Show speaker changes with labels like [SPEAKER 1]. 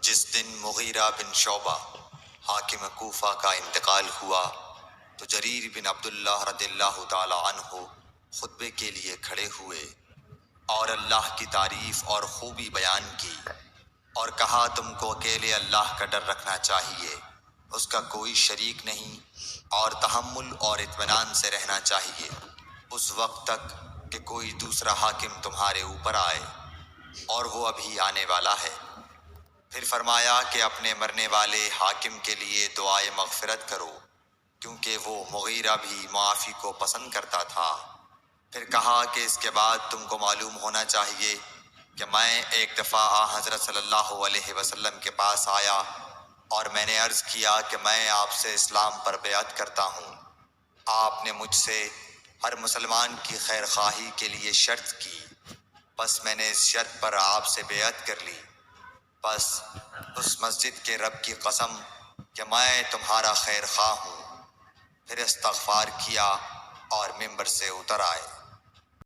[SPEAKER 1] جس دن مغیرہ بن شعبہ حاکم کوفہ کا انتقال ہوا تو جریر بن عبداللہ رضی اللہ تعالی عنہ خطبے کے لیے کھڑے ہوئے اور اللہ کی تعریف اور خوبی بیان کی اور کہا تم کو اکیلے اللہ کا ڈر رکھنا چاہیے، اس کا کوئی شریک نہیں، اور تحمل اور اطمینان سے رہنا چاہیے اس وقت تک کہ کوئی دوسرا حاکم تمہارے اوپر آئے، اور وہ ابھی آنے والا ہے۔ پھر فرمایا کہ اپنے مرنے والے حاکم کے لیے دعائے مغفرت کرو، کیونکہ وہ مغیرہ بھی معافی کو پسند کرتا تھا۔ پھر کہا کہ اس کے بعد تم کو معلوم ہونا چاہیے کہ میں ایک دفعہ حضرت صلی اللہ علیہ وسلم کے پاس آیا اور میں نے عرض کیا کہ میں آپ سے اسلام پر بیعت کرتا ہوں۔ آپ نے مجھ سے ہر مسلمان کی خیر خواہی کے لیے شرط کی، بس میں نے اس شرط پر آپ سے بیعت کر لی۔ بس اس مسجد کے رب کی قسم کہ میں تمہارا خیر خواہ ہوں۔ پھر استغفار کیا اور ممبر سے اتر آئے۔